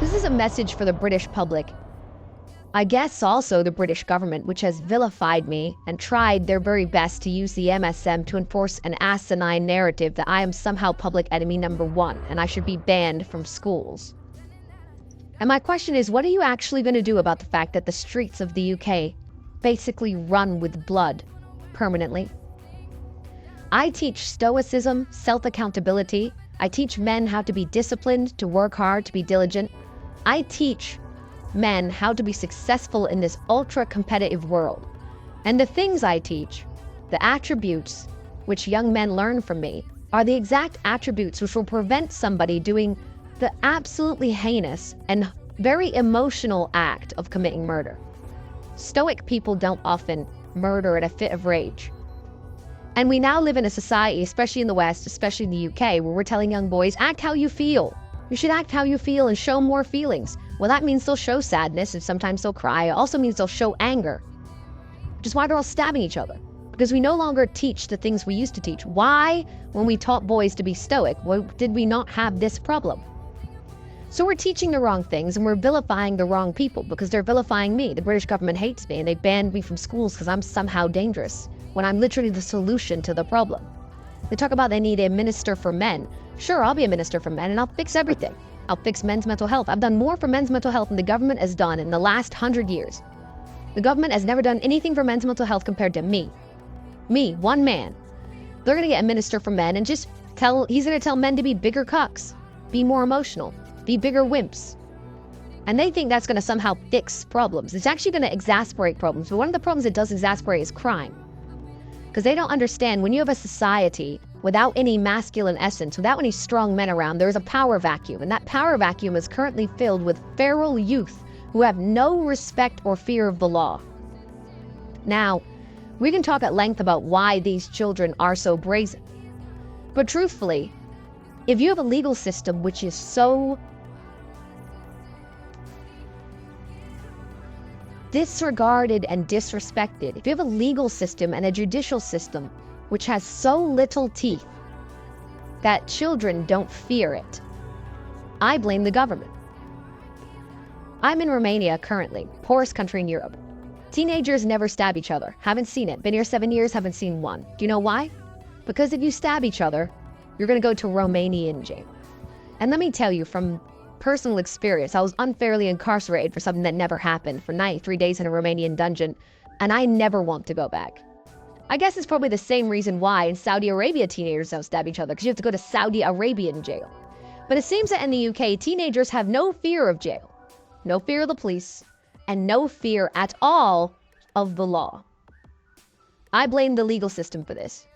This is a message for the British public. I guess also the British government, which has vilified me and tried their very best to use the MSM to enforce an asinine narrative that I am somehow public enemy number one and I should be banned from schools. And my question is, what are you actually going to do about the fact that the streets of the UK basically run with blood permanently? I teach stoicism, self-accountability. I teach men how to be disciplined, to work hard, to be diligent. I teach men how to be successful in this ultra-competitive world. And the things I teach, the attributes which young men learn from me, are the exact attributes which will prevent somebody doing the absolutely heinous and very emotional act of committing murder. Stoic people don't often murder at a fit of rage. And we now live in a society, especially in the West, especially in the UK, where we're telling young boys, act how you feel. You should act how you feel and show more feelings. Well, that means they'll show sadness and sometimes they'll cry. It also means they'll show anger, which is why they're all stabbing each other. Because we no longer teach the things we used to teach. Why, when we taught boys to be stoic, did we not have this problem? So we're teaching the wrong things and we're vilifying the wrong people because they're vilifying me. The British government hates me and they banned me from schools because I'm somehow dangerous, when I'm literally the solution to the problem. They talk about they need a minister for men. Sure, I'll be a minister for men and I'll fix everything. I'll fix men's mental health. I've done more for men's mental health than the government has done in the last 100 years. The government has never done anything for men's mental health compared to me. Me, one man. They're gonna get a minister for men and just he's gonna tell men to be bigger cucks, be more emotional, be bigger wimps. And they think that's gonna somehow fix problems. It's actually gonna exasperate problems. But one of the problems it does exasperate is crime. Because they don't understand when you have a society without any masculine essence, without any strong men around, there's a power vacuum. And that power vacuum is currently filled with feral youth who have no respect or fear of the law. Now, we can talk at length about why these children are so brazen. But truthfully, if you have a legal system which is so disregarded and disrespected, if you have a legal system and a judicial system which has so little teeth that children don't fear it, I blame the government. I'm in Romania currently, poorest country in Europe. Teenagers never stab each other. Haven't seen it. Been here 7 years, haven't seen one. Do you know why? Because if you stab each other, you're going to go to Romanian jail. And let me tell you from personal experience, I was unfairly incarcerated for something that never happened for 93 days in a Romanian dungeon, and I never want to go back. I guess it's probably the same reason why in Saudi Arabia teenagers don't stab each other, because you have to go to Saudi Arabian jail. But it seems that in the UK, teenagers have no fear of jail, no fear of the police, and no fear at all of the law. I blame the legal system for this.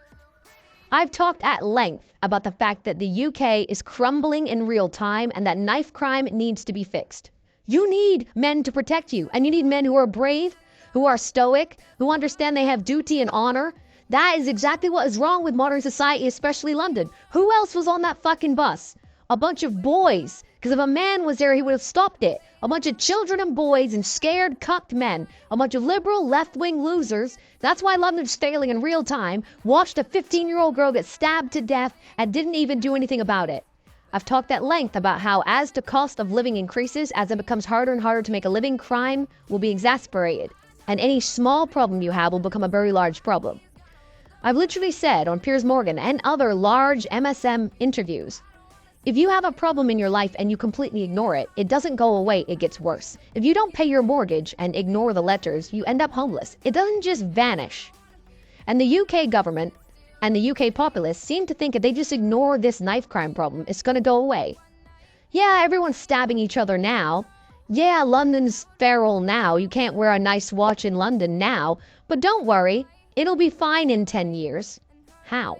I've talked at length about the fact that the UK is crumbling in real time and that knife crime needs to be fixed. You need men to protect you, and you need men who are brave, who are stoic, who understand they have duty and honor. That is exactly what is wrong with modern society, especially London. Who else was on that fucking bus? A bunch of boys. Because if a man was there, he would have stopped it. A bunch of children and boys and scared, cucked men. A bunch of liberal, left-wing losers. That's why London's failing in real time. Watched a 15-year-old girl get stabbed to death and didn't even do anything about it. I've talked at length about how as the cost of living increases, as it becomes harder and harder to make a living, crime will be exasperated. And any small problem you have will become a very large problem. I've literally said on Piers Morgan and other large MSM interviews, if you have a problem in your life and you completely ignore it, it doesn't go away, it gets worse. If you don't pay your mortgage and ignore the letters, you end up homeless. It doesn't just vanish. And the UK government and the UK populace seem to think if they just ignore this knife crime problem, it's going to go away. Yeah, everyone's stabbing each other now. Yeah, London's feral now. You can't wear a nice watch in London now. But don't worry, it'll be fine in 10 years. How?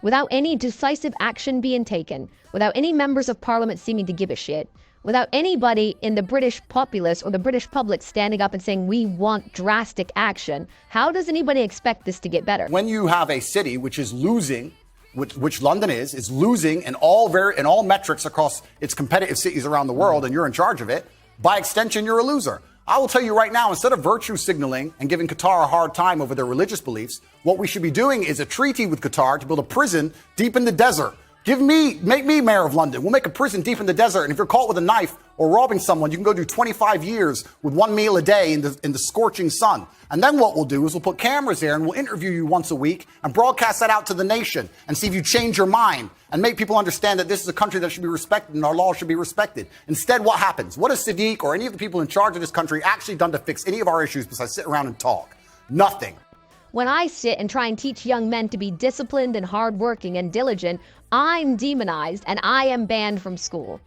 Without any decisive action being taken, without any members of parliament seeming to give a shit, without anybody in the British populace or the British public standing up and saying, we want drastic action, how does anybody expect this to get better? When you have a city which is losing, which London is losing in all metrics across its competitive cities around the world, and you're in charge of it, by extension, you're a loser. I will tell you right now, instead of virtue signaling and giving Qatar a hard time over their religious beliefs, what we should be doing is a treaty with Qatar to build a prison deep in the desert Make me mayor of London. We'll make a prison deep in the desert. And if you're caught with a knife or robbing someone, you can go do 25 years with 1 meal a day in the scorching sun. And then what we'll do is we'll put cameras there and we'll interview you once a week and broadcast that out to the nation and see if you change your mind and make people understand that this is a country that should be respected and our laws should be respected. Instead, what happens? What has Sadiq or any of the people in charge of this country actually done to fix any of our issues besides sit around and talk? Nothing. When I sit and try and teach young men to be disciplined and hardworking and diligent, I'm demonized and I am banned from school.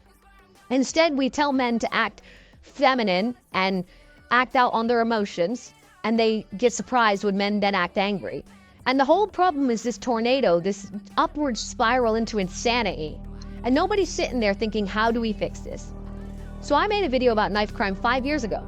Instead, we tell men to act feminine and act out on their emotions, and they get surprised when men then act angry. And the whole problem is this tornado, this upward spiral into insanity. And nobody's sitting there thinking, how do we fix this? So I made a video about knife crime 5 years ago.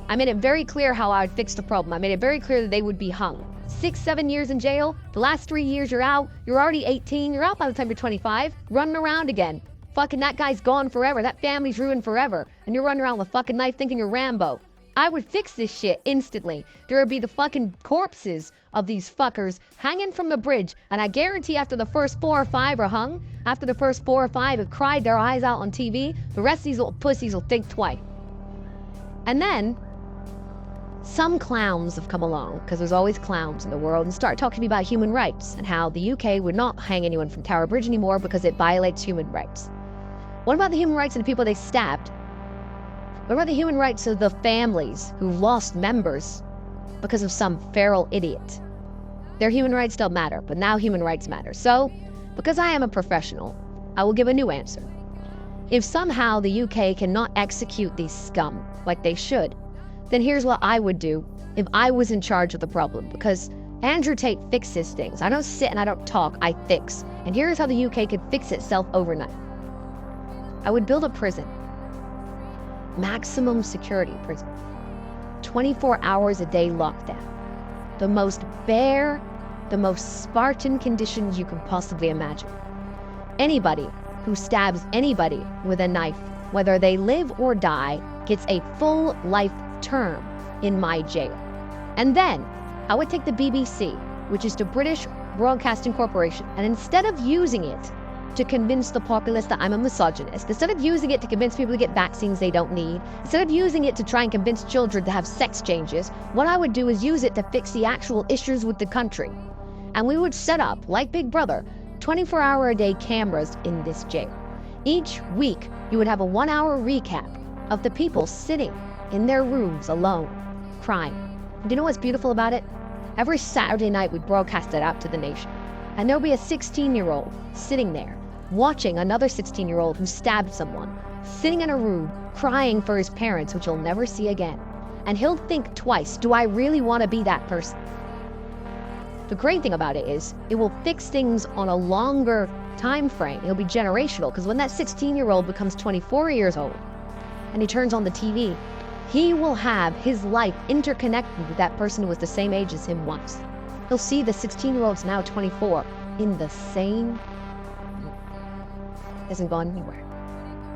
I made it very clear how I would fix the problem. I made it very clear that they would be hung. 6-7 years in jail, the last 3 years you're out, you're already 18, you're out by the time you're 25, running around again. Fucking that guy's gone forever, that family's ruined forever, and you're running around with a fucking knife thinking you're Rambo. I would fix this shit instantly. There would be the fucking corpses of these fuckers hanging from the bridge, and I guarantee after the first 4 or 5 are hung, after the first 4 or 5 have cried their eyes out on TV, the rest of these little pussies will think twice. And then some clowns have come along, because there's always clowns in the world, and start talking to me about human rights and how the UK would not hang anyone from Tower Bridge anymore because it violates human rights. What about the human rights of the people they stabbed? What about the human rights of the families who lost members because of some feral idiot? Their human rights don't matter, but now human rights matter. So, because I am a professional, I will give a new answer. If somehow the UK cannot execute these scum like they should, then here's what I would do if I was in charge of the problem, because Andrew Tate fixes things. I don't sit and I don't talk, I fix. And here's how the UK could fix itself overnight. I would build a prison. Maximum security prison. 24 hours a day lockdown. The most bare, the most Spartan conditions you can possibly imagine. Anybody who stabs anybody with a knife, whether they live or die, gets a full life term in my jail. And then I would take the BBC, which is the British Broadcasting Corporation, and instead of using it to convince the populace that I'm a misogynist, instead of using it to convince people to get vaccines they don't need, instead of using it to try and convince children to have sex changes, what I would do is use it to fix the actual issues with the country. And we would set up, like Big Brother, 24-hour-a-day cameras in this jail. Each week, you would have a 1-hour recap of the people sitting in their rooms alone, crying. And do you know what's beautiful about it? Every Saturday night, we'd broadcast it out to the nation. And there'll be a 16-year-old sitting there, watching another 16-year-old who stabbed someone, sitting in a room, crying for his parents, which he'll never see again. And he'll think twice, do I really want to be that person? The great thing about it is, it will fix things on a longer time frame. It'll be generational, because when that 16-year-old becomes 24 years old, and he turns on the TV, he will have his life interconnected with that person who was the same age as him once. He'll see the 16-year-old's now 24 in the same. He hasn't gone anywhere.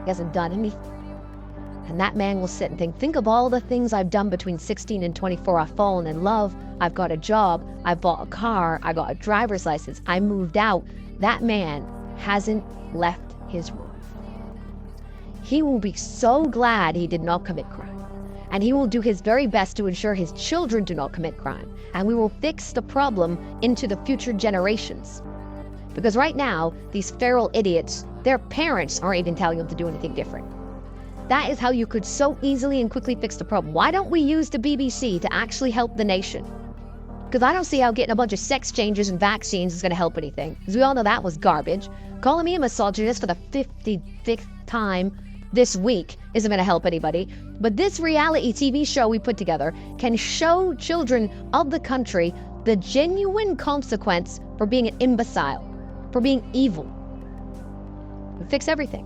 He hasn't done anything. And that man will sit and think of all the things I've done between 16 and 24. I've fallen in love. I've got a job. I bought a car. I got a driver's license. I moved out. That man hasn't left his room. He will be so glad he did not commit crime. And he will do his very best to ensure his children do not commit crime. And we will fix the problem into the future generations. Because right now, these feral idiots, their parents aren't even telling them to do anything different. That is how you could so easily and quickly fix the problem. Why don't we use the BBC to actually help the nation? Because I don't see how getting a bunch of sex changes and vaccines is going to help anything. Because we all know that was garbage. Calling me a misogynist for the 55th time this week isn't going to help anybody. But this reality TV show we put together can show children of the country the genuine consequence for being an imbecile, for being evil. We fix everything.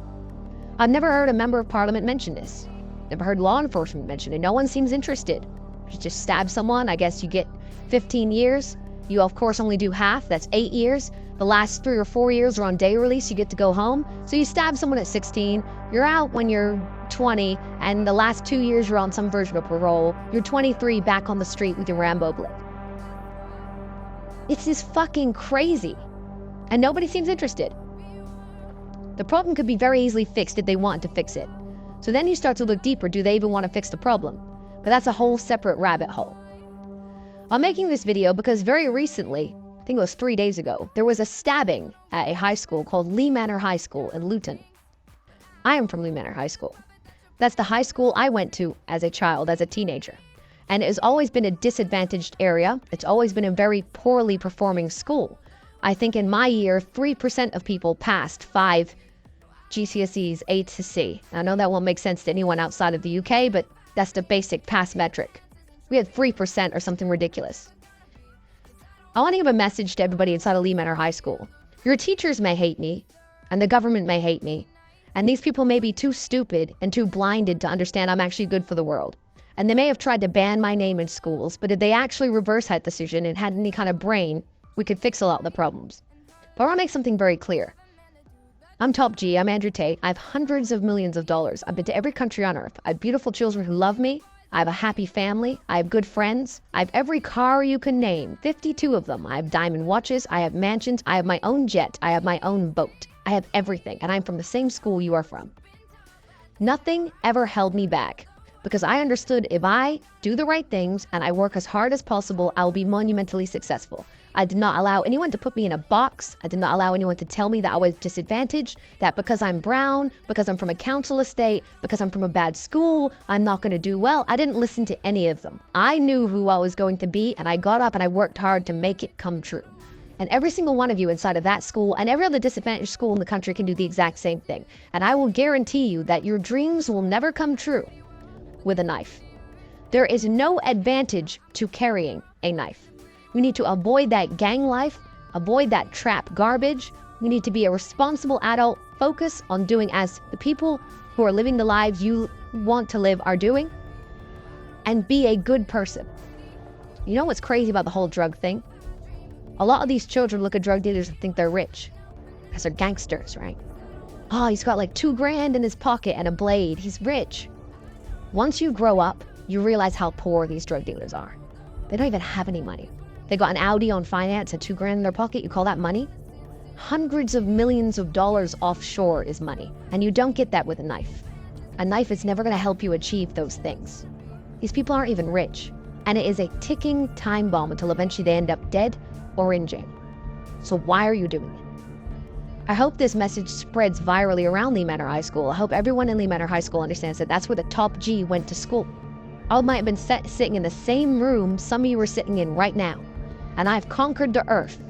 I've never heard a member of parliament mention this. Never heard law enforcement mention it. No one seems interested. You just stab someone, I guess you get 15 years. You of course only do half, that's 8 years. The last 3 or 4 years are on day release, you get to go home. So you stab someone at 16, you're out when you're 20, and the last 2 years you're on some version of parole. You're 23 back on the street with your Rambo blade. It's just fucking crazy. And nobody seems interested. The problem could be very easily fixed if they want to fix it. So then you start to look deeper. Do they even want to fix the problem? But that's a whole separate rabbit hole. I'm making this video because very recently, I think it was 3 days ago, there was a stabbing at a high school called Lee Manor High School in Luton. I am from Lee Manor High School. That's the high school I went to as a child, as a teenager. And it has always been a disadvantaged area. It's always been a very poorly performing school. I think in my year, 3% of people passed 5 GCSEs A to C. I know that won't make sense to anyone outside of the UK, but that's the basic pass metric. We had 3% or something ridiculous. I want to give a message to everybody inside of Lee Manor High School. Your teachers may hate me, and the government may hate me, and these people may be too stupid and too blinded to understand I'm actually good for the world. And they may have tried to ban my name in schools, but if they actually reversed that decision and had any kind of brain, we could fix a lot of the problems. But I want to make something very clear. I'm Top G, I'm Andrew Tate. I have hundreds of millions of dollars. I've been to every country on earth. I have beautiful children who love me. I have a happy family. I have good friends. I have every car you can name, 52 of them. I have diamond watches. I have mansions. I have my own jet. I have my own boat. I have everything, and I'm from the same school you are from. Nothing ever held me back, because I understood if I do the right things and I work as hard as possible, I'll be monumentally successful. I did not allow anyone to put me in a box. I did not allow anyone to tell me that I was disadvantaged, that because I'm brown, because I'm from a council estate, because I'm from a bad school, I'm not going to do well. I didn't listen to any of them. I knew who I was going to be, and I got up and I worked hard to make it come true. And every single one of you inside of that school and every other disadvantaged school in the country can do the exact same thing. And I will guarantee you that your dreams will never come true with a knife. There is no advantage to carrying a knife. You need to avoid that gang life, avoid that trap garbage. You need to be a responsible adult, focus on doing as the people who are living the lives you want to live are doing, and be a good person. You know what's crazy about the whole drug thing? A lot of these children look at drug dealers and think they're rich, because they're gangsters, right? Oh, he's got like $2 grand in his pocket and a blade. He's rich. Once you grow up, you realize how poor these drug dealers are. They don't even have any money. They got an Audi on finance and $2 grand in their pocket. You call that money? Hundreds of millions of dollars offshore is money. And you don't get that with a knife. A knife is never going to help you achieve those things. These people aren't even rich. And it is a ticking time bomb until eventually they end up dead or in jail. So why are you doing it? I hope this message spreads virally around Lee Manor High School. I hope everyone in Lee Manor High School understands that that's where the Top G went to school. I might have been sitting in the same room some of you are sitting in right now. And I've conquered the earth.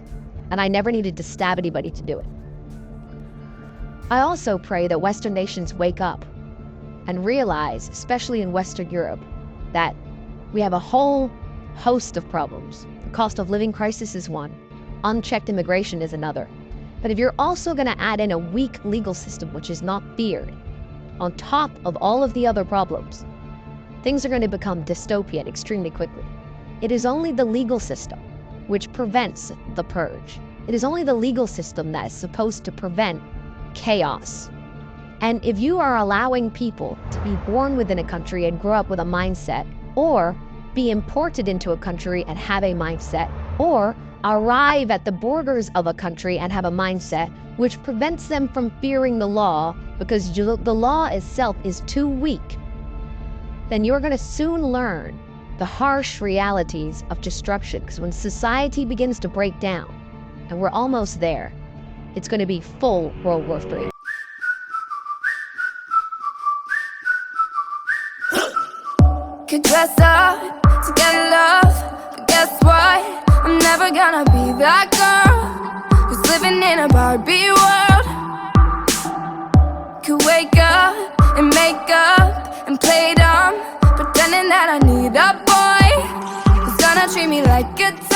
And I never needed to stab anybody to do it. I also pray that Western nations wake up and realize, especially in Western Europe, that we have a whole host of problems. The cost of living crisis is one. Unchecked immigration is another. But if you're also going to add in a weak legal system, which is not feared, on top of all of the other problems, things are going to become dystopian extremely quickly. It is only the legal system which prevents the purge. It is only the legal system that is supposed to prevent chaos. And if you are allowing people to be born within a country and grow up with a mindset, or be imported into a country and have a mindset, or arrive at the borders of a country and have a mindset which prevents them from fearing the law because the law itself is too weak, then you're going to soon learn the harsh realities of disruption. Because when society begins to break down, and we're almost there, it's going to be full World War III. Could dress up to get love, but guess what? I'm never gonna be that girl who's living in a Barbie world. Could wake up and make up and play dumb, pretending that I need a boy who's gonna treat me like a